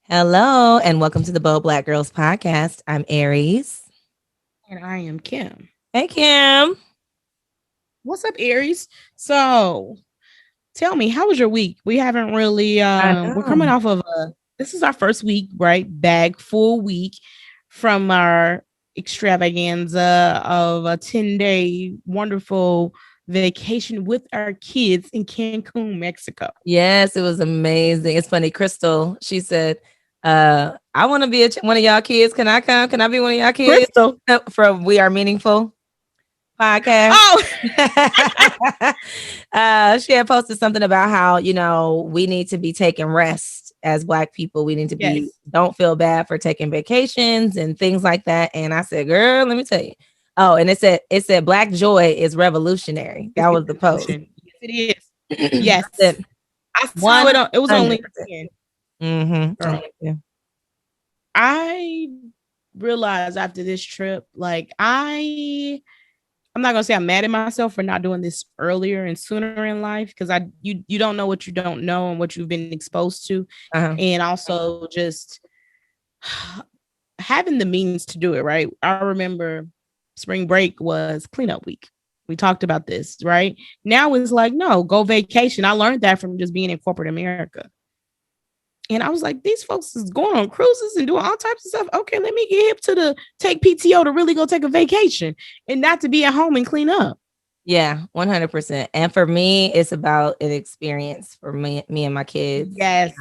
Hello, and welcome to the Bold Black Girls Podcast. I'm Aries. And I am Kim. Hey, Kim. What's up, Aries? So tell me, how was your week? We haven't really I we're coming know. off of this is our first week, right? Bag full week from our extravaganza of a 10-day wonderful vacation with our kids in Cancun, Mexico. Yes, it was amazing. It's funny. Crystal, she said, I want to be one of y'all kids. Can I come? Can I be one of y'all kids Crystal. from We Are Meaningful podcast? Oh, She had posted something about how, we need to be taking rest as Black people. We need to be, yes. don't feel bad for taking vacations and things like that. And I said, girl, let me tell you. Oh, and it said Black joy is revolutionary. It's That the was the post. revolution. Yes, it is. I Yes. said I saw it on it was on 100%. LinkedIn. Mm-hmm. Girl. I realized after this trip, I'm not gonna say I'm mad at myself for not doing this earlier and sooner in life because you don't know what you don't know and what you've been exposed to, Uh-huh. and also just having the means to do it. Right, I remember spring break was cleanup week. We talked about this, right? Now it's like, no, go vacation. I learned that from just being in corporate America. And I was like, these folks is going on cruises and doing all types of stuff. Okay, let me get hip to the take PTO to really go take a vacation and not to be at home and clean up. Yeah, 100%. And for me, it's about an experience for me and my kids. Yes.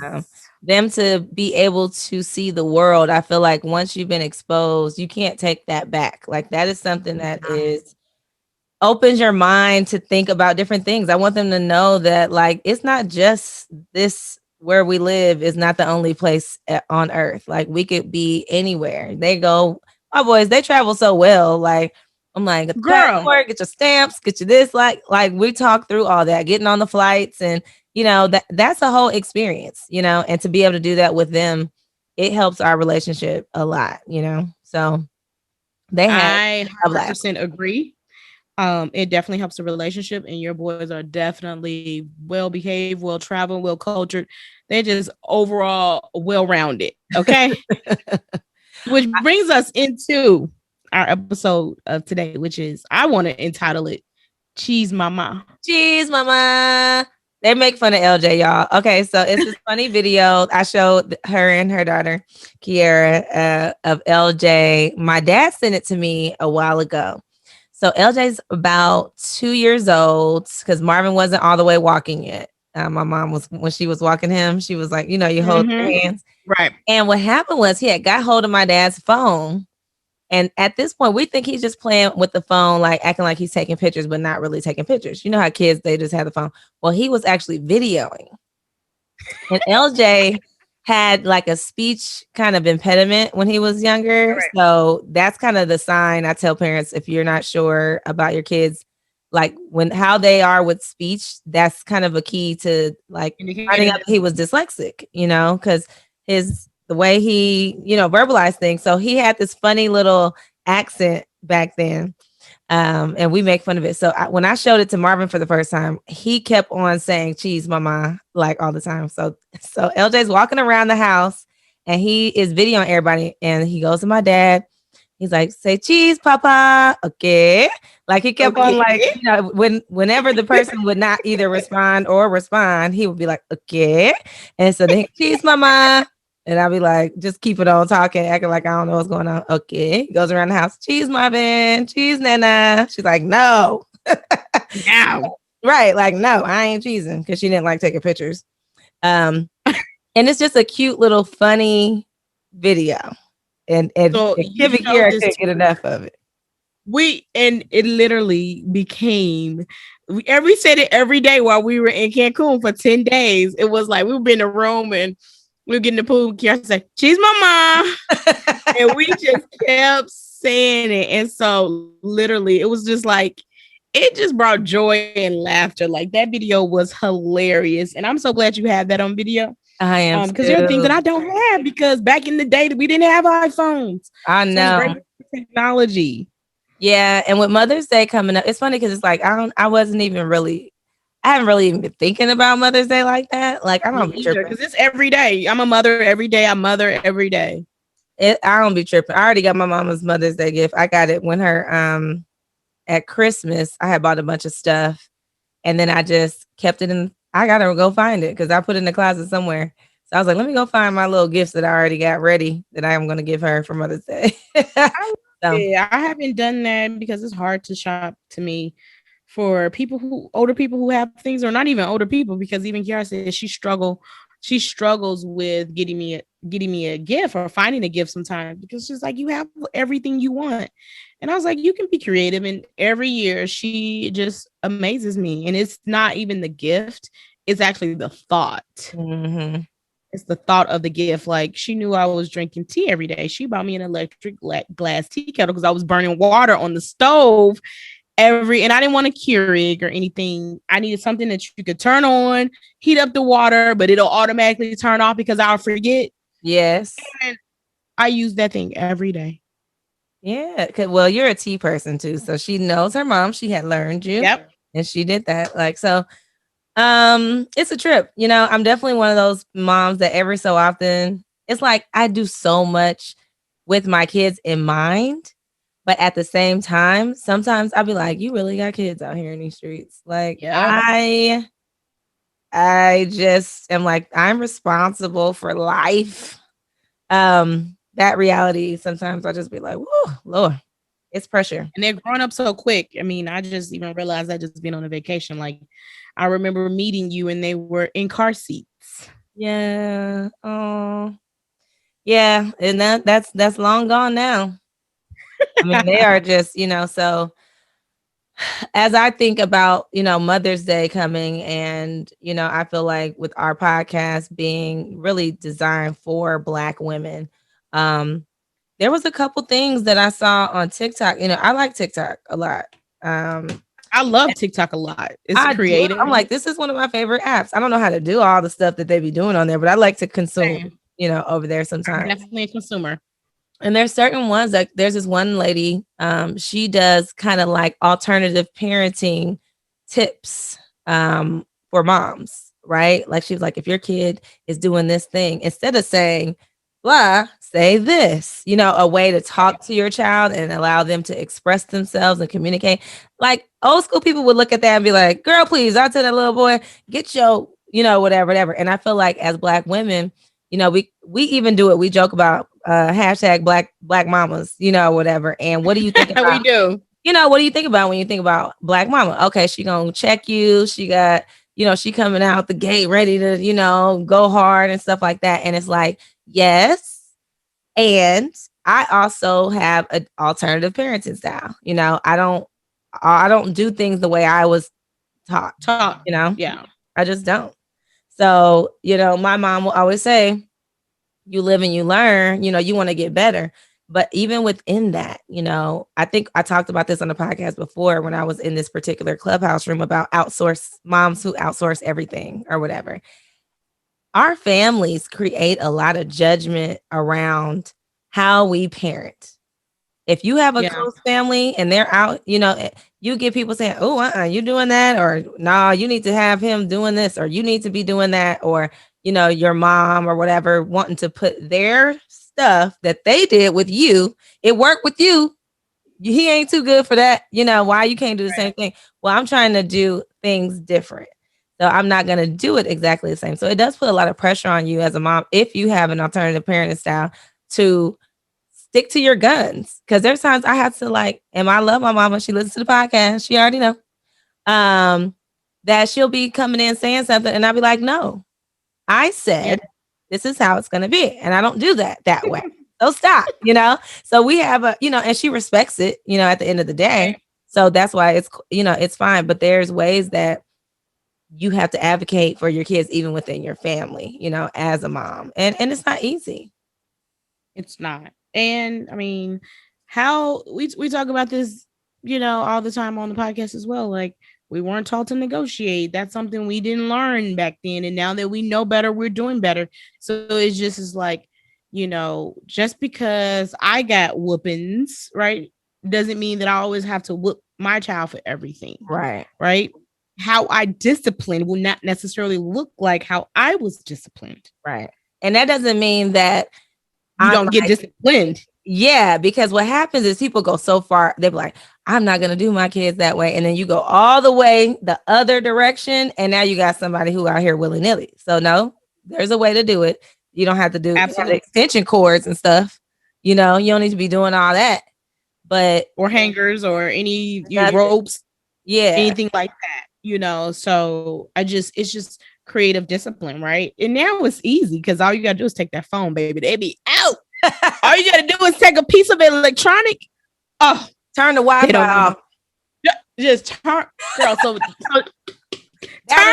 Them to be able to see the world. I feel like once you've been exposed, you can't take that back. Like that is something that is opens your mind to think about different things. I want them to know that like it's not just this where we live is not the only place on earth. Like we could be anywhere. They go, my boys, they travel so well. Like I'm like, get the Girl, passport, get your stamps, get you this. Like we talk through all that, getting on the flights, and that's a whole experience. And to be able to do that with them, it helps our relationship a lot. So they had I a blast. 100% agree. It definitely helps the relationship, and your boys are definitely well behaved, well traveled, well cultured. They're just overall well rounded. Okay. Which brings us into our episode of today, which is I want to entitle it Cheese Mama. Cheese, mama. They make fun of LJ, y'all. Okay, so it's this funny video I showed her and her daughter, Kiera, of LJ. My dad sent it to me a while ago. So LJ's about 2 years old because Marvin wasn't all the way walking yet. My mom was, when she was walking him, she was like, you hold their Mm-hmm. hands. Right. And what happened was he had got hold of my dad's phone, and at this point, we think he's just playing with the phone, like acting like he's taking pictures, but not really taking pictures. You know how kids, they just have the phone. Well, he was actually videoing. And LJ had like a speech kind of impediment when he was younger. Correct. So that's kind of the sign I tell parents if you're not sure about your kids, like when how they are with speech, that's kind of a key to like finding Indicator. out that he was dyslexic, because the way he, verbalized things. So he had this funny little accent back then. And we make fun of it. So when I showed it to Marvin for the first time, he kept on saying cheese mama like all the time. So LJ's walking around the house and he is videoing everybody, and he goes to my dad. He's like, say cheese, papa. Okay. Like he kept on like, Okay. whenever the person would not either respond, he would be like, okay. And so then cheese mama. And I'll be like, just keep it on talking, acting like I don't know what's going on. Okay. He goes around the house, cheese, Marvin, cheese, Nana. She's like, no. Now. Right. Like, no, I ain't cheesing because she didn't like taking pictures. Um, and it's just a cute little funny video. And So Kim you and showed Kira this couldn't to get enough of it. and it literally became we said it every day while we were in Cancun for 10 days. It was like we would be in the room and we would get in the pool. Kiara say, cheese mama. And we just kept saying it. And so literally it was just like it just brought joy and laughter. Like that video was hilarious. And I'm so glad you had that on video. I am Because there are things that too. I don't have because back in the day we didn't have iPhones. I So it's great know. technology. Yeah, and with Mother's Day coming up, it's funny because it's like I wasn't even really. I haven't really even been thinking about Mother's Day like that. Like I Me don't be either, tripping. because it's every day. I'm a mother every day. I mother every day. I don't be tripping. I already got my mama's Mother's Day gift. I got it when her at Christmas. I had bought a bunch of stuff, and then I just kept it in. I gotta go find it because I put it in the closet somewhere. So I was like, let me go find my little gifts that I already got ready that I am gonna give her for Mother's Day. I love So it. I haven't done that because it's hard to shop to me for older people who have things, or not even older people, because even Kiara says she struggles with getting me a gift or finding a gift sometimes, because she's like, you have everything you want. And I was like, you can be creative. And every year she just amazes me. And it's not even the gift, it's actually the thought. mhm. It's the thought of the gift. Like, she knew I was drinking tea every day. She bought me an electric glass tea kettle because I was burning water on the stove and I didn't want a Keurig or anything. I needed something that you could turn on, heat up the water, but it'll automatically turn off because I'll forget. Yes. And I use that thing every day. Yeah. Well, you're a tea person too, so she knows her mom. She had learned you, Yep. and she did that. Like so, it's a trip. You know, I'm definitely one of those moms that every so often, it's like I do so much with my kids in mind, but at the same time, sometimes I'll be like, you really got kids out here in these streets. Like Yep. I just am like, I'm responsible for life. That reality, sometimes I just be like, whoa, Lord, it's pressure. And they're growing up so quick. I mean, I just even realized that just being on a vacation. Like, I remember meeting you and they were in car seats. Yeah. Oh, yeah. And that's long gone now. I mean, they are just, so as I think about, Mother's Day coming and, I feel like with our podcast being really designed for Black women, there was a couple things that I saw on TikTok. I like TikTok a lot. I love TikTok a lot. It's I do. creative. I'm like, this is one of my favorite apps. I don't know how to do all the stuff that they be doing on there, but I like to consume, Same. over there I'm sometimes. definitely a consumer. And there's certain ones, like there's this one lady, she does kind of like alternative parenting tips for moms, right? Like she's like, if your kid is doing this thing, instead of saying blah, say this, a way to talk to your child and allow them to express themselves and communicate. Like old school people would look at that and be like, girl, please, I'll tell that little boy, get your, whatever. And I feel like as Black women, we even do it. We joke about hashtag black mamas, whatever. And what do you think We about, do. what do you think about when you think about Black mama? Okay, she gonna check you. She got, she coming out the gate ready to, go hard and stuff like that. And it's like, yes. And I also have an alternative parenting style. I don't do things the way I was taught, Talk. you know. Yeah. I just don't. So, my mom will always say, you live and you learn, you want to get better. But even within that, I think I talked about this on the podcast before when I was in this particular clubhouse room about outsource moms who outsource everything or whatever. Our families create a lot of judgment around how we parent. If you have a Yeah. close family and they're out, you get people saying, oh, you doing that, or nah, you need to have him doing this, or you need to be doing that, or your mom or whatever wanting to put their stuff that they did with you, it worked with you, he ain't too good for that, why you can't do the same thing. Well, I'm trying to do things different, so I'm not going to do it exactly the same. So it does put a lot of pressure on you as a mom if you have an alternative parenting style to stick to your guns, because there's times I have to, like, and I love my mama, she listens to the podcast, she already know, that she'll be coming in saying something and I'll be like, no, I said this is how it's going to be, and I don't do that way. So stop, so we have and she respects it, at the end of the day. So that's why it's fine. But there's ways that you have to advocate for your kids even within your family, as a mom, and it's not easy. It's not. And I mean, how we talk about this, all the time on the podcast as well. Like, we weren't taught to negotiate. That's something we didn't learn back then. And now that we know better, we're doing better. So it's just is like, just because I got whoopings, right, doesn't mean that I always have to whoop my child for everything. Right. Right. how I discipline will not necessarily look like how I was disciplined. Right. And that doesn't mean that You I'm don't get like, disciplined. yeah, because what happens is people go so far, they're like, I'm not gonna do my kids that way. And then you go all the way the other direction, and now you got somebody who out here willy-nilly. So no, there's a way to do it. You don't have to do have the Absolutely. extension cords and stuff. You know, you don't need to be doing all that. But Or hangers or any nothing. ropes, Yeah. anything like that, you know. So it's just creative discipline, right? And now it's easy because all you gotta do is take that phone, baby. They be out. All you gotta do is take a piece of electronic. Oh, turn the Wi-Fi off. Just turn, girl. So turn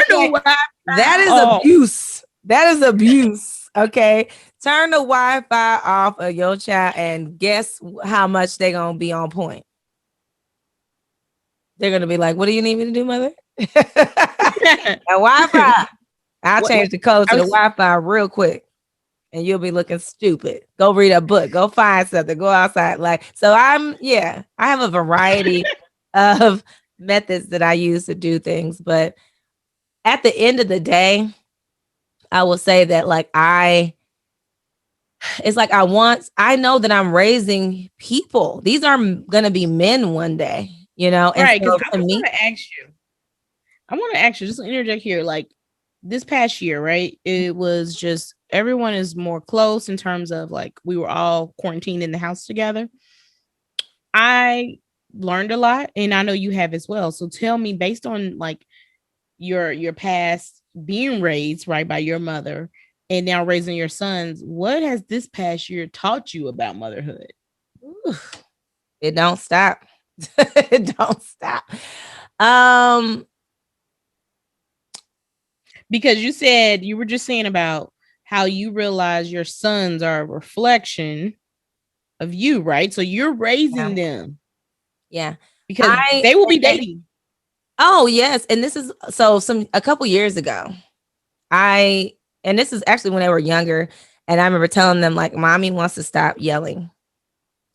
the Wi-Fi. That is abuse. That is abuse. Okay. Turn the Wi-Fi off of your child and guess how much they're gonna be on point. They're gonna be like, what do you need me to do, mother? A Wi-Fi. I'll change the code to the Wi-Fi real quick. And you'll be looking stupid. Go read a book. Go find something. Go outside. Like, so I have a variety of methods that I use to do things. But at the end of the day, I will say that it's like I know that I'm raising people. These are going to be men one day, you know? And right. Because I want to ask you, just to interject here, like this past year, right? It was just, everyone is more close in terms of like, we were all quarantined in the house together. I learned a lot, and I know you have as well. So tell me, based on like your past being raised right by your mother and now raising your sons, what has this past year taught you about motherhood? Ooh, it don't stop. It don't stop. Because you said, you were just saying about how you realize your sons are a reflection of you, right? So you're raising them. Yeah. Because they will be dating. Oh, yes. And this is a couple years ago. And this is actually when they were younger. And I remember telling them, like, mommy wants to stop yelling.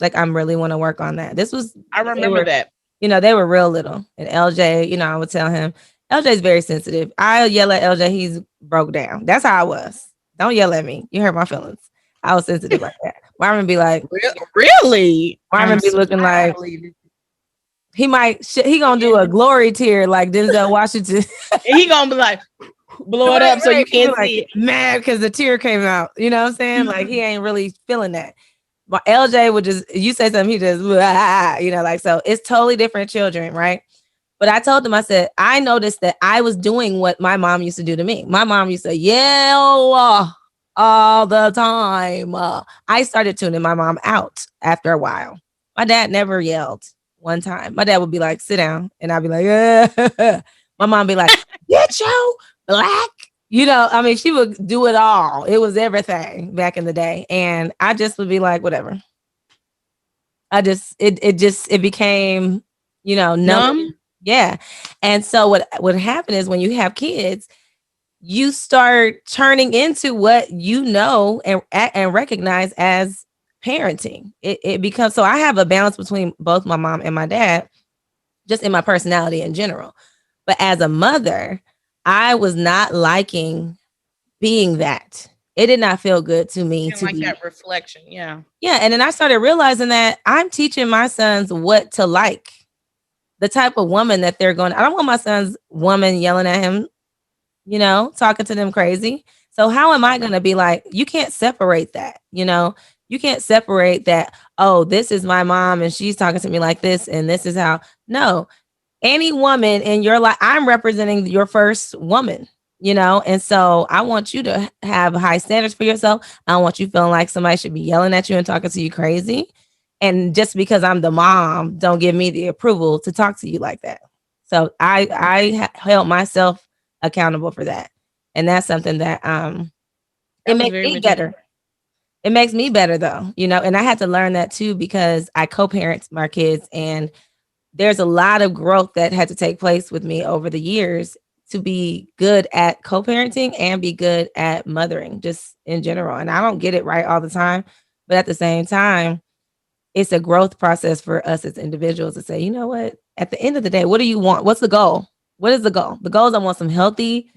Like, I really want to work on that. I remember that. You know, they were real little. And LJ, you know, I would tell him, LJ's very sensitive. I yell at LJ, he's broke down. That's how I was. Don't yell at me. You hurt my feelings. I was sensitive like that. Marvin be like, really? Marvin be looking like he gonna do a glory tear like Denzel Washington. He gonna be like, blow it up so you can't see it. Mad because the tear came out. You know what I'm saying? Like he ain't really feeling that. But LJ would just, you say something, he just, you know, like, so it's totally different children, right? But I told them, I said, I noticed that I was doing what my mom used to do to me. My mom used to yell all the time. I started tuning my mom out after a while. My dad never yelled one time. My dad would be like, sit down. And I'd be like, yeah. My mom be like, get your black. You know, I mean, she would do it all. It was everything back in the day. And I just would be like, whatever. It became, you know, numb. Yeah. And so what happened is when you have kids, you start turning into what you know and recognize as parenting. It becomes, so I have a balance between both my mom and my dad, just in my personality in general. But as a mother, I was not liking being that. It did not feel good to me to like that reflection. Yeah. Yeah. And then I started realizing that I'm teaching my sons what to like, the type of woman that they're going. I don't want my son's woman yelling at him, you know, talking to them crazy. So how am I going to be like, you can't separate that, you know, you can't separate that. Oh, this is my mom and she's talking to me like this. And this is how, no, any woman in your life, I'm representing your first woman, you know? And so I want you to have high standards for yourself. I don't want you feeling like somebody should be yelling at you and talking to you crazy. And just because I'm the mom, don't give me the approval to talk to you like that. So I held myself accountable for that. And that's something that it makes me better. It makes me better though, you know, and I had to learn that too, because I co-parent my kids, and there's a lot of growth that had to take place with me over the years to be good at co-parenting and be good at mothering just in general. And I don't get it right all the time, but at the same time, it's a growth process for us as individuals to say, you know what, at the end of the day, what do you want? What's the goal? What is the goal? The goal is I want some healthy,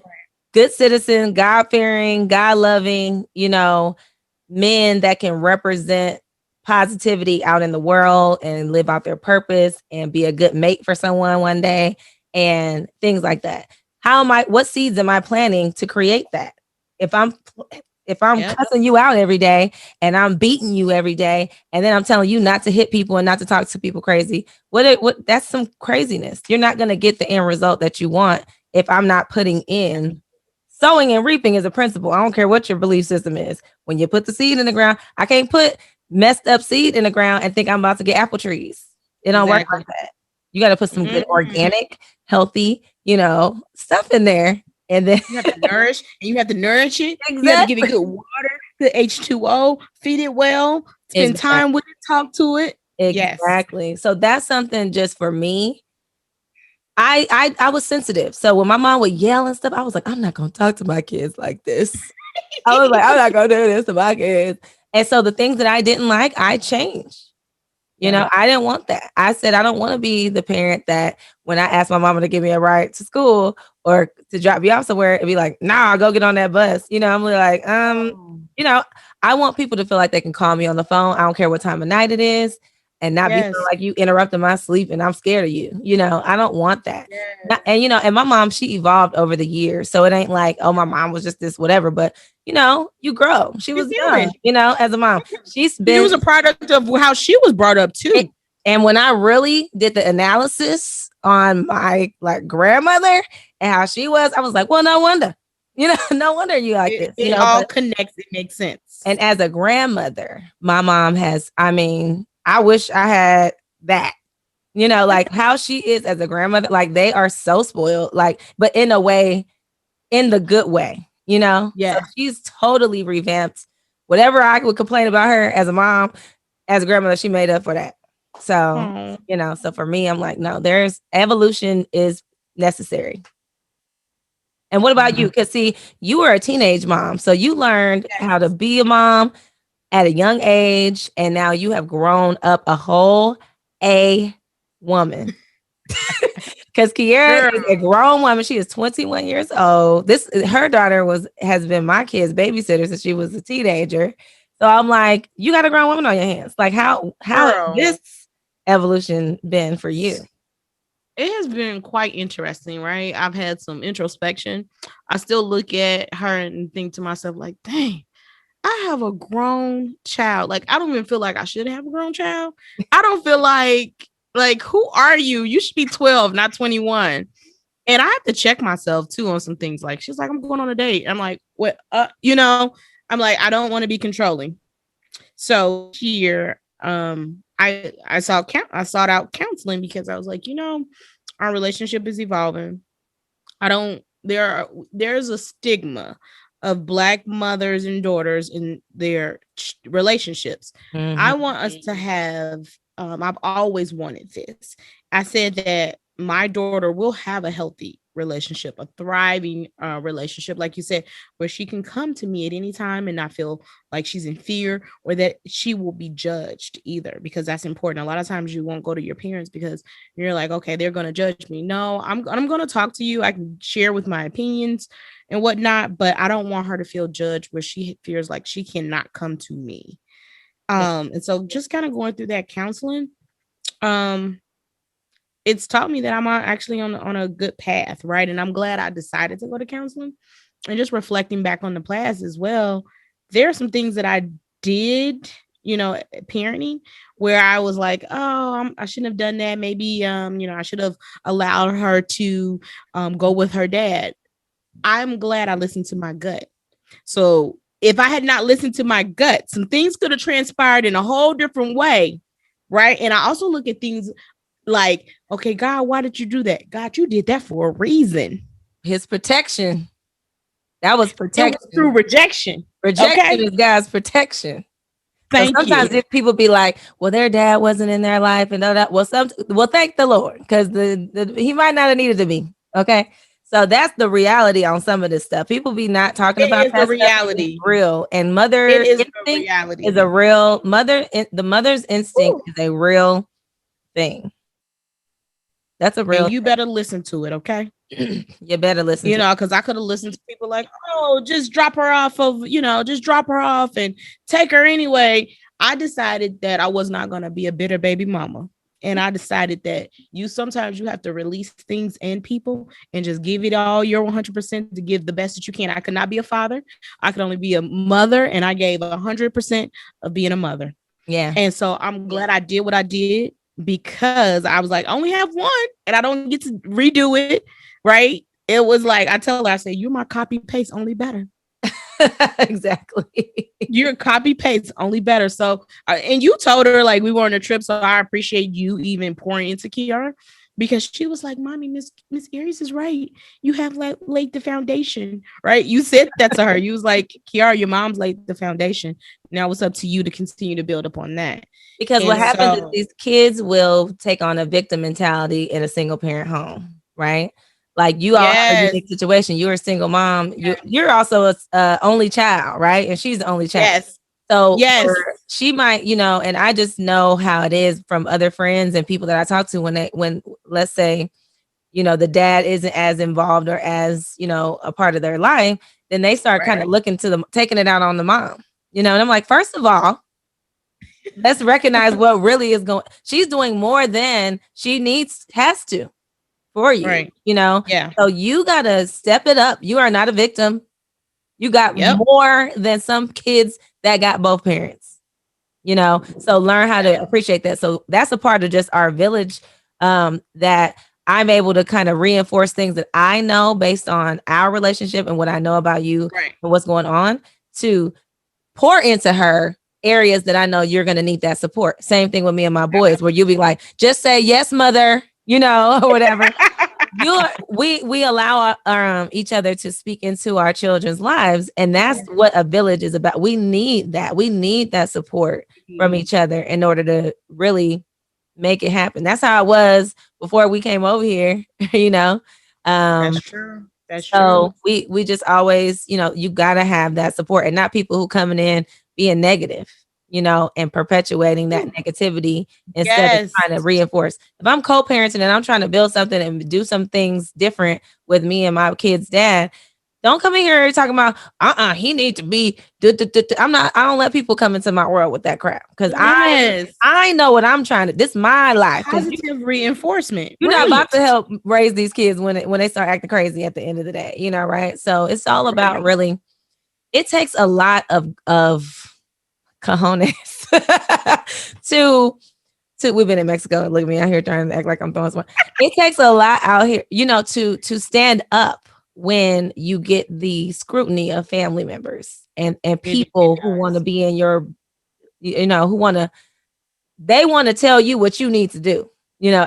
good citizen, God fearing, God loving, men that can represent positivity out in the world and live out their purpose and be a good mate for someone one day and things like that. What seeds am I planting to create that? If I'm if I'm Yep. cussing you out every day and I'm beating you every day and then I'm telling you not to hit people and not to talk to people crazy, what that's some craziness. You're not going to get the end result that you want if I'm not putting in. Sowing and reaping is a principle. I don't care what your belief system is. When you put the seed in the ground, I can't put messed up seed in the ground and think I'm about to get apple trees. It don't work like Exactly. that. You got to put some good organic, healthy, stuff in there. And then You have to nourish, and you have to nourish it. You have to give it exactly. good water, good H2O, feed it well, spend Exactly. time with it, talk to it. Yes. Exactly. So that's something just for me. I was sensitive. So when my mom would yell and stuff, I was like, I'm not gonna talk to my kids like this. I was like, I'm not gonna do this to my kids. And so the things that I didn't like, I changed. Yeah. I didn't want that. I said, I don't want to be the parent that when I ask my mama to give me a ride to school or to drop me off somewhere, it'd be like, nah, go get on that bus. I'm like, Oh, I want people to feel like they can call me on the phone. I don't care what time of night it is and not be feeling yes. like you interrupting my sleep and I'm scared of you. I don't want that. Yes. And my mom, she evolved over the years. So it ain't like, oh, my mom was just this, whatever. But, you grow. She She's was human. young, as a mom. She's She been was a product of how she was brought up and, too. and when I really did the analysis on my like grandmother and how she was, I was like, well, no wonder, no wonder you like It, this, it all but connects. It makes sense. and as a grandmother, my mom has, I wish I had that, like how she is as a grandmother, like they are so spoiled, like, but in a way, in the good way, so Yeah. she's totally revamped whatever I would complain about her as a mom, as a grandmother, she made up for that. So, Oh, so for me, I'm like, no, there's evolution is necessary. And what about you? yeah. Because see, you were a teenage mom. So you learned how to Yes. be a mom at a young age. And now you have grown up a whole A woman. Because Kiera Girl. is a grown woman. She is 21 years old. Her daughter has been my kid's babysitter since she was a teenager. So I'm like, you got a grown woman on your hands. Like how has Girl. this evolution been for you? It has been quite interesting, right? I've had some introspection. I still look at her and think to myself, like, dang, I have a grown child. Like, I don't even feel like I should have a grown child. I don't feel like, who are you? You should be 12, not 21. And I have to check myself too on some things. Like, she's like, I'm going on a date. I'm like, what? I'm like, I don't want to be controlling. So this year, I sought out counseling because I was like, our relationship is evolving. I don't there's a stigma of black mothers and daughters in their relationships. I Mhm. want us to have I've always wanted this. I said that my daughter will have a healthy relationship, a thriving relationship, like you said, where she can come to me at any time and not feel like she's in fear or that she will be judged either, because that's important. A lot of times you won't go to your parents because you're like, okay, they're going to judge me. No, I'm going to talk to you. I can share with my opinions and whatnot, but I don't want her to feel judged where she feels like she cannot come to me. Yeah. And so just kind of going through that counseling, um, it's taught me that I'm actually on a good path, right? And I'm glad I decided to go to counseling. And just reflecting back on the past as well, there are some things that I did, parenting, where I was like, oh, I shouldn't have done that. Maybe, I should have allowed her to go with her dad. I'm glad I listened to my gut. So if I had not listened to my gut, some things could have transpired in a whole different way, right? And I also look at things like, okay, God, why did you do that? God, you did that for a reason. His protection. That was It was through protection. rejection. Rejection Okay. is God's protection. So Thank you. sometimes if people be like, well, their dad wasn't in their life and all that, well, thank the Lord, because he might not have needed to be. Okay. So that's the reality on some of this stuff. People be not talking It about is the that stuff, but it's reality. real. And It mother is the instinct is reality. a real the mother's instinct Whew. is a real thing. That's a And real you better listen to it, okay? You better listen You to. know, because I could have listened to people like, oh, just drop her off of, just drop her off and take her anyway. I decided that I was not going to be a bitter baby mama. And I decided that sometimes you have to release things and people and just give it all your 100% to give the best that you can. I could not be a father. I could only be a mother. And I gave 100% of being a mother. Yeah. And so I'm glad I did what I did because I was like, I only have one and I don't get to redo it. Right. It was like, I tell her, I say, you're my copy paste, only better. Exactly. You're copy paste, only better. So, and you told her like we were on a trip. So I appreciate you even pouring into Kiara because she was like, Mommy, Miss Aries is right. You have laid the foundation, right? You said that to her. You was like, Kiara, your mom's laid the foundation. Now it's up to you to continue to build upon that. Because And what happens is so, these kids will take on a victim mentality in a single parent home, right? Like you all have a yes, unique situation. You're a single mom. You're also a only child, right? And she's the only child. yes, So yes, she might, and I just know how it is from other friends and people that I talk to when let's say, the dad isn't as involved or as, a part of their life, then they start kind of looking to them, taking it out on the mom, and I'm like, first of all, let's recognize what really is going. She's doing more than she has to for you, right. Yeah. So you gotta step it up. You are not a victim. You got Yep. more than some kids that got both parents. So learn how to appreciate that. So that's a part of just our village, that I'm able to kind of reinforce things that I know based on our relationship and what I know about you Right. and what's going on, to pour into her areas that I know you're going to need that support. Same thing with me and my boys, where you'll be like, just say yes, mother, or whatever. We allow each other to speak into our children's lives, and that's what a village is about. We need that support from each other in order to really make it happen. That's how it was before we came over here. That's true. That's true. So we just always, you gotta have that support, and not people who coming in being negative, and perpetuating that negativity instead of Yes. trying to reinforce. If I'm co-parenting and I'm trying to build something and do some things different with me and my kid's dad, don't come in here talking about he needs to be. I don't let people come into my world with that crap, because Yes. I know what I'm trying to. This is my life. Positive reinforcement. You're not Right. about to help raise these kids when they start acting crazy at the end of the day, right? So it's all about really. It takes a lot of cojones to we've been in Mexico. Look at me out here trying to act like I'm throwing someone. It takes a lot out here, to stand up when you get the scrutiny of family members and people who want to be in your, who they want to tell you what you need to do,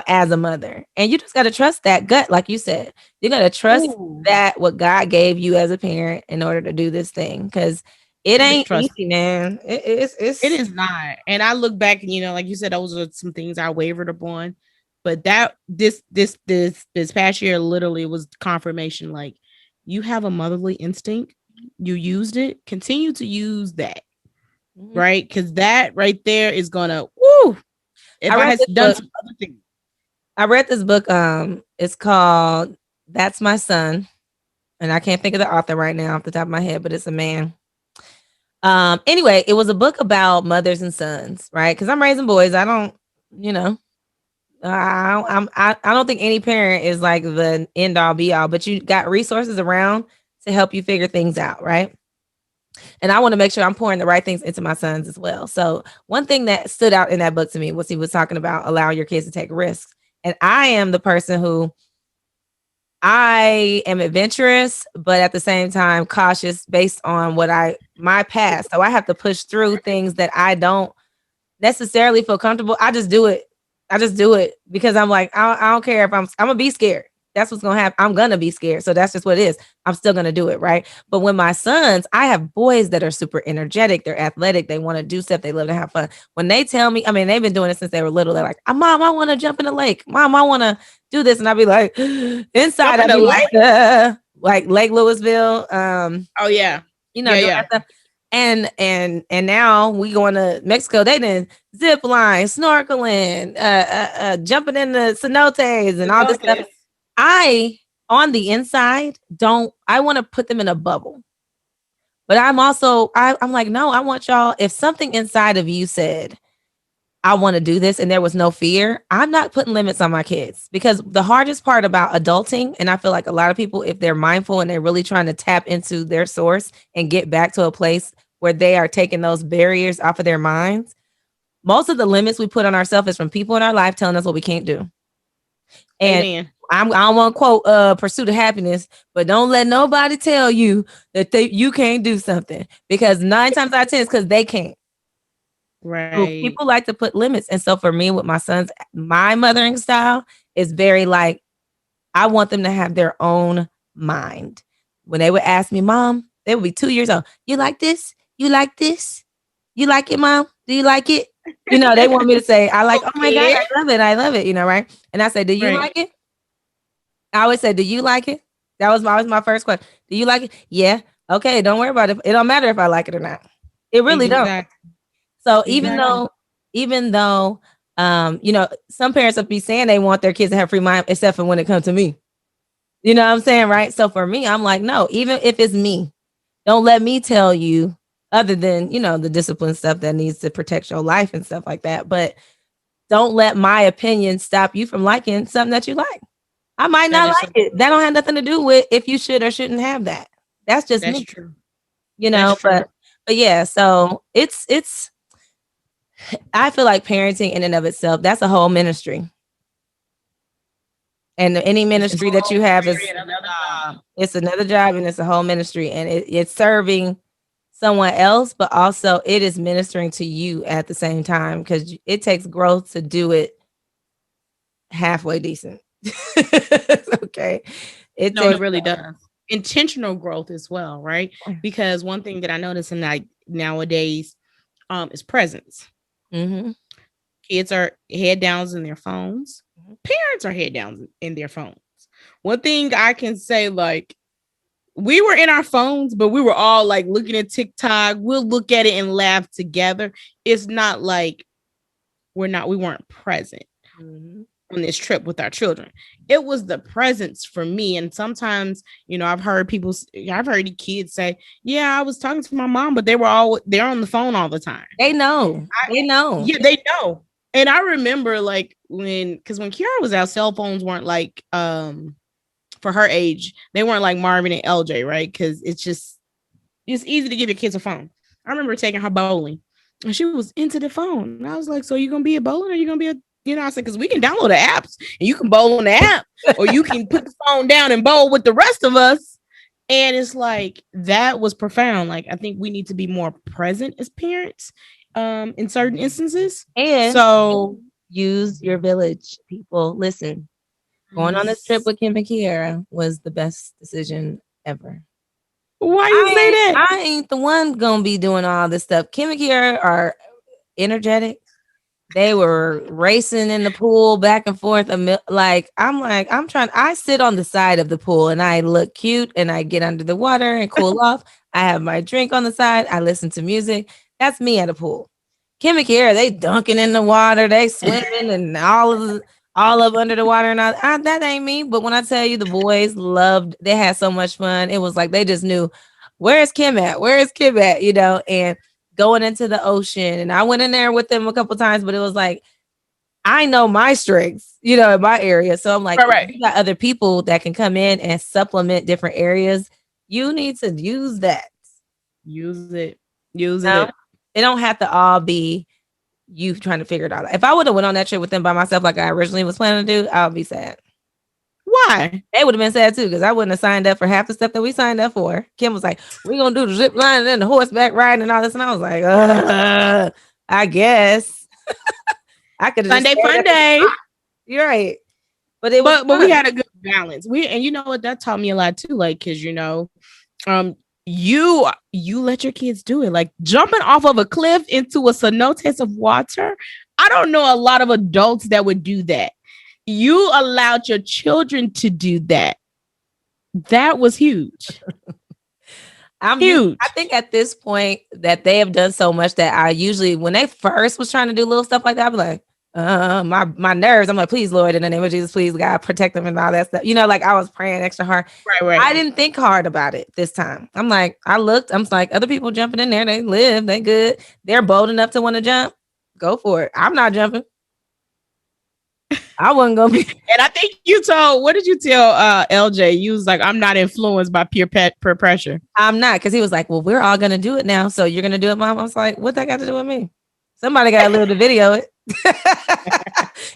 as a mother. And you just got to trust that gut. Like you said, you got to trust that what God gave you as a parent in order to do this thing. Cause it ain't easy, man. It is not. And I look back and, like you said, those are some things I wavered upon, but this past year literally was confirmation. Like, you have a motherly instinct. You used it. Continue to use that. Mm-hmm. Right. Cause that right there is gonna, woo. If I had done some other things. I read this book. It's called That's My Son. And I can't think of the author right now off the top of my head, but it's a man. Anyway, it was a book about mothers and sons, right? Because I'm raising boys. I don't, I don't think any parent is like the end all be all, but you got resources around to help you figure things out, right? And I want to make sure I'm pouring the right things into my sons as well. So one thing that stood out in that book to me was he was talking about allowing your kids to take risks. And I am the person who I am adventurous, but at the same time cautious based on my past. So I have to push through things that I don't necessarily feel comfortable. I just do it. Because I'm like, I don't care if I'm gonna be scared. That's what's gonna happen. I'm gonna be scared. So that's just what it is. I'm still gonna do it, right? But when my sons, I have boys that are super energetic, they're athletic, they want to do stuff, they love to have fun. When they tell me, I mean, they've been doing it since they were little. They're like, Mom, I want to jump in the lake. Mom, I want to do this. And I'll be like, inside, I'll be like Lake Louisville. Oh yeah. Doing that stuff. And now we going to Mexico. They did zip line, snorkeling, jumping in the cenotes and all this stuff. I on the inside, I want to put them in a bubble. But I'm also, I'm like, no, I want y'all, if something inside of you said, I want to do this and there was no fear, I'm not putting limits on my kids, because the hardest part about adulting, and I feel like a lot of people, if they're mindful and they're really trying to tap into their source and get back to a place where they are taking those barriers off of their minds, most of the limits we put on ourselves is from people in our life telling us what we can't do. And Amen. I don't want to quote Pursuit of Happiness, but don't let nobody tell you that you can't do something, because 9 times out of 10 it's because they can't. So Right. people like to put limits. And so for me with my sons, my mothering style is very like, I want them to have their own mind. When they would ask me, Mom, they would be 2 years old. You like this? You like this? You like it, Mom? Do you like it? You know, they want me to say, I like, oh my God, Okay. I love it. I love it. You know, right? And I say, do you Right. like it? I always say, do you like it? That was always my first question. Do you like it? Yeah. Okay. Don't worry about it. It don't matter if I like it or not. It really don't. Exactly. So Exactly. even though, some parents will be saying they want their kids to have free mind, except for when it comes to me. You know what I'm saying? Right. So for me, I'm like, no, even if it's me, don't let me tell you, other than, the discipline stuff that needs to protect your life and stuff like that. But don't let my opinion stop you from liking something that you like. I might That not is like it. That don't have nothing to do with if you should or shouldn't have that. That's just that's me, true. you That's know. true. But yeah, so it's I feel like parenting in and of itself, that's a whole ministry. And any It's ministry a that whole you have ministry is and another job. it's another job, and it's a whole ministry, and it's serving someone else, but also it is ministering to you at the same time, because it takes growth to do it halfway decent. Okay. It No, it takes really does. Intentional growth as well, right? Because one thing that I notice in like nowadays is presence. mm-hmm. Kids are head downs in their phones. Parents are head downs in their phones. One thing I can say, like, we were in our phones, but we were all like looking at TikTok. We'll look at it and laugh together. It's not like we weren't present Mm-hmm. on this trip with our children. It was the presence for me. And sometimes, I've heard the kids say, yeah, I was talking to my mom, but they're on the phone all the time. They know. They know. Yeah, they know. And I remember like because when Kiara was out, cell phones weren't like for her age, they weren't like Marvin and LJ, right? Because it's easy to give your kids a phone. I remember taking her bowling, and she was into the phone. And I was like, "So you gonna be a bowling, or you gonna be a?" I said, "Because we can download the apps, and you can bowl on the app, or you can put the phone down and bowl with the rest of us." And it's like that was profound. Like I think we need to be more present as parents, in certain instances. And So use your village, people. Listen, going on this trip with Kim and Kiara was the best decision ever. why you say that? I ain't the one gonna be doing all this stuff. Kim and Kiara are energetic. They were racing in the pool back and forth. I'm trying. I sit on the side of the pool and I look cute and I get under the water and cool off. I have my drink on the side. I listen to music. That's me at a pool. Kim and Kiara, they dunking in the water. They swimming and all of under the water and all. That ain't me. But when I tell you, the boys loved. They had so much fun. It was like they just knew, where's Kim at? Where's Kim at? And going into the ocean. And I went in there with them a couple times, but it was like, I know my strengths, in my area. So I'm like, Right, if right. you got other people that can come in and supplement different areas, you need to use that. Use it. Use No, it. it don't have to all be you trying to figure it out. If I would have went on that trip with them by myself, like I originally was planning to do, I would be sad. Why? They would have been sad too, because I wouldn't have signed up for half the stuff that we signed up for. Kim was like, we're going to do the zip line and then the horseback riding and all this. And I was like, I guess I could have just Sunday stayed fun at the day. spot. You're right. But it was But we fun. had a good balance. And you know what, that taught me a lot too. Like, because um, you let your kids do it. Like jumping off of a cliff into a cenotes of water. I don't know a lot of adults that would do that. You allowed your children to do that. That was huge. Huge. I think at this point that they have done so much that I usually, when they first was trying to do little stuff like that, I'd be like, my nerves. I'm like, please, Lord, in the name of Jesus, please, God, protect them and all that stuff. Like I was praying extra hard. Right, right. I didn't think hard about it this time. I'm like, I looked, I'm like, other people jumping in there, they live, they good. They're bold enough to want to jump. Go for it. I'm not jumping. I wasn't gonna be. And I think you told, what did you tell LJ? You was like, I'm not influenced by peer pressure. I'm not, because he was like, well, we're all gonna do it now. So you're gonna do it, Mom. I was like, what that got to do with me? Somebody got to live the video it.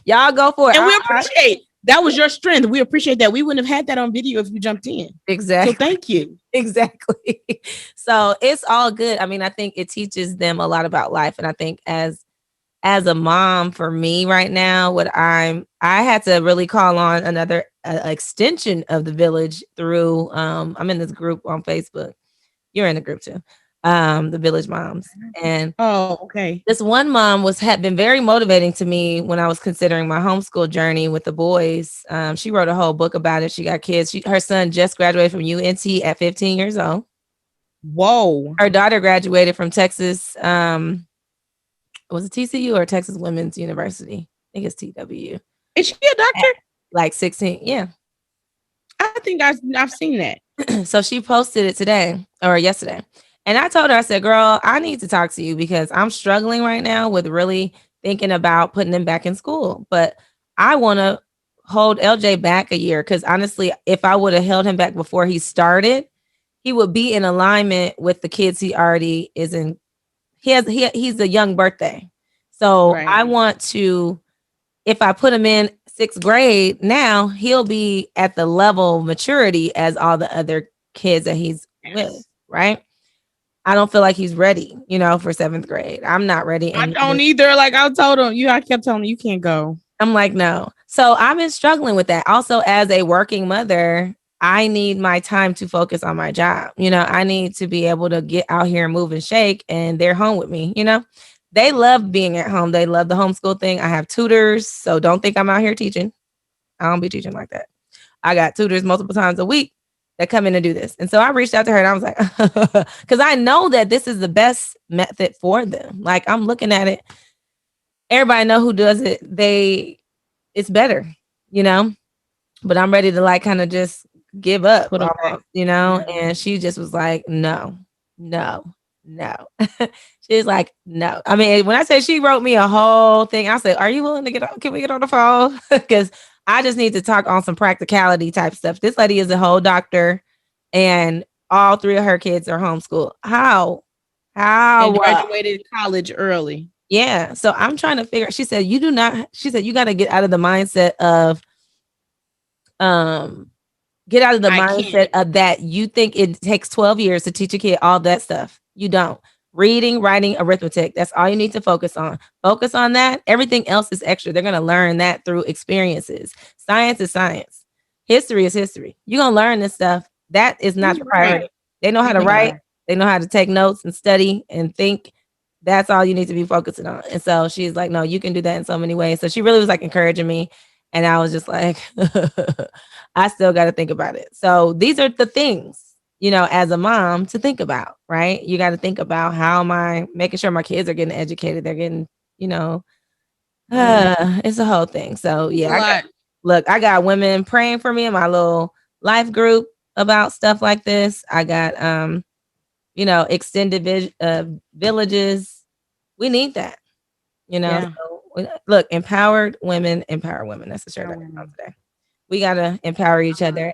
Y'all go for it. And we appreciate that was your strength. We appreciate that. We wouldn't have had that on video if you jumped in. Exactly. So thank you. Exactly. So it's all good. I mean, I think it teaches them a lot about life. And I think as a mom, for me right now, I had to really call on another extension of the village through I'm in this group on Facebook. You're in the group too. The Village Moms. And okay. This one mom had been very motivating to me when I was considering my homeschool journey with the boys. She wrote a whole book about it. She got kids. Her son just graduated from UNT at 15 years old. Whoa. Her daughter graduated from Texas. Was it TCU or Texas Women's University? I think it's TW. Is she a doctor? Like 16. Yeah. I think I've seen that. So she posted it today or yesterday. And I told her, I said, girl, I need to talk to you because I'm struggling right now with really thinking about putting him back in school. But I want to hold LJ back a year because honestly, if I would have held him back before he started, he would be in alignment with the kids he already is in. He's a young birthday. So right. I want to, if I put him in 6th grade now, he'll be at the level of maturity as all the other kids that he's with, right? I don't feel like he's ready, for 7th grade. I'm not ready. I don't either. Like I told him, I kept telling him, you can't go. I'm like, no. So I've been struggling with that. Also, as a working mother, I need my time to focus on my job. I need to be able to get out here and move and shake, and they're home with me. They love being at home. They love the homeschool thing. I have tutors. So don't think I'm out here teaching. I don't be teaching like that. I got tutors multiple times a week that come in and do this. And so I reached out to her and I was like, because I know that this is the best method for them. Like I'm looking at it. Everybody know who does it. It's better, but I'm ready to like kind of just give up, almost, and she just was like, no. She's like, no. I mean, when I say she wrote me a whole thing, I said, are you willing to can we get on the phone? Because I just need to talk on some practicality type stuff. This lady is a whole doctor and all 3 of her kids are homeschooled. How? And graduated college early. Yeah. So I'm trying to figure, she said, you got to get out of the mindset of, that you think it takes 12 years to teach a kid all that stuff. You don't. Reading, writing, arithmetic. That's all you need to focus on. Focus on that. Everything else is extra. They're going to learn that through experiences. Science is science. History is history. You're going to learn this stuff. That is not the priority. They know how to write. They know how to take notes and study and think. That's all you need to be focusing on. And so she's like, no, you can do that in so many ways. So she really was like encouraging me. And I was just like, I still got to think about it. So these are the things, as a mom to think about, right? You got to think about how am I making sure my kids are getting educated. They're getting, it's a whole thing. So yeah, I got women praying for me in my little life group about stuff like this. I got, extended villages. We need that, Yeah. So, look, empowered women empower women. That's the shirt I got today. We got to empower each other,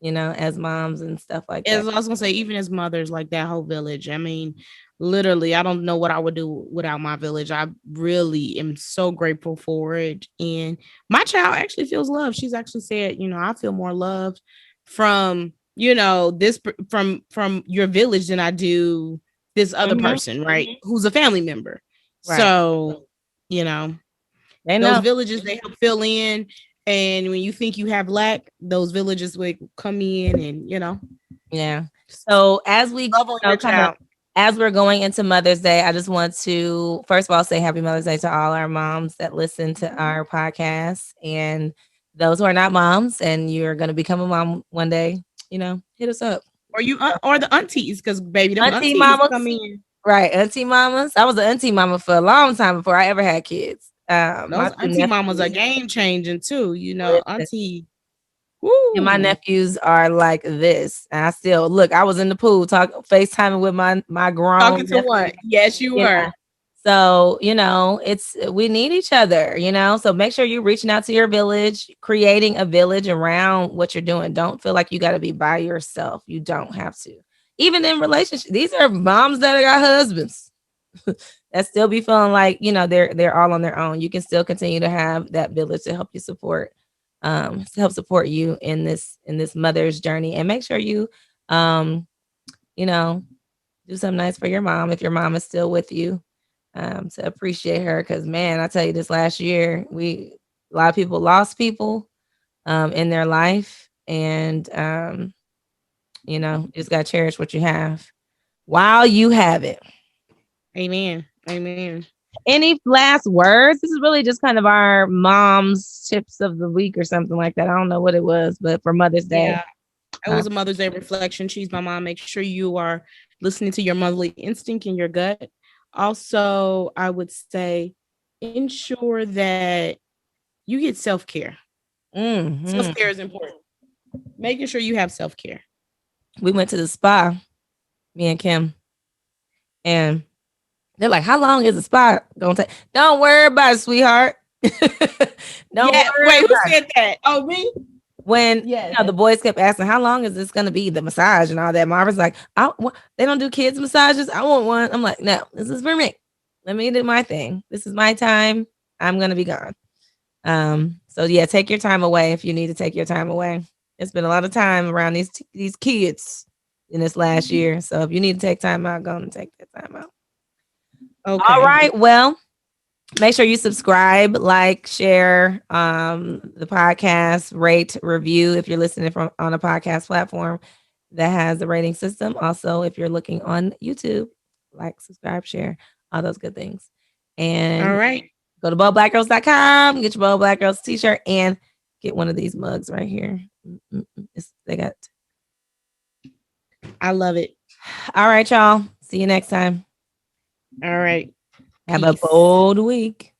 as moms and stuff like that. As I was going to say, even as mothers, like that whole village. I mean, literally, I don't know what I would do without my village. I really am so grateful for it. And my child actually feels love. She's actually said, I feel more loved from, this from your village than I do this other person, right? Who's a family member. Right. So, those villages, they help fill in. And when you think you have lack, those villages would come in and, Yeah. So as we as we're going into Mother's Day, I just want to, first of all, say happy Mother's Day to all our moms that listen to our podcast. And those who are not moms and you're going to become a mom one day, hit us up. Or or the aunties, because baby, the auntie mamas come in. Right. Auntie mamas. I was an auntie mama for a long time before I ever had kids. My Those two auntie mamas are nephews. game changing too. You know, Listen, auntie. and my Woo. nephews are like this. And I still look. I was in the pool FaceTiming with my grown Talking to nephew. one. Yes, you You were. know, so it's we need each other. So make sure you're reaching out to your village, creating a village around what you're doing. Don't feel like you got to be by yourself. You don't have to. Even in relationships, these are moms that got husbands that still be feeling like they're all on their own. You can still continue to have that village to help you support, to help support you in this mother's journey, and make sure you you know do something nice for your mom if your mom is still with you, to appreciate her. Because man, I tell you, this last year a lot of people lost people in their life, and you just gotta cherish what you have while you have it. Amen. Amen. Any last words? This is really just kind of our mom's tips of the week or something like that. I don't know what it was, but for Mother's Day. Yeah. It was a Mother's Day reflection. She's my mom. Make sure you are listening to your motherly instinct in your gut. Also, I would say ensure that you get self care. Self Mhm. care is important. Making sure you have self care. We went to the spa, me and Kim, and they're like, "How long is the spa gonna take?" Don't worry about it, sweetheart. Don't Yeah. worry Wait, who about it. said that? Oh, me? When Yes. the boys kept asking, "How long is this gonna be?" The massage and all that. Marvin's like, They don't do kids massages. I want one." I'm like, "No, this is for me. Let me do my thing. This is my time. I'm gonna be gone." So yeah, take your time away if you need to take your time away. It's been a lot of time around these kids in this last year. So if you need to take time out, go and take that time out. All Okay. right. Well, make sure you subscribe, like, share the podcast, rate, review if you're listening from on a podcast platform that has the rating system. Also, if you're looking on YouTube, like, subscribe, share, all those good things. All And right. go to boldblackgirls.com, get your Bold Black Girls t-shirt, and get one of these mugs right here. They got. I love it. All right, y'all. See you next time. All right. Have a Peace. bold week.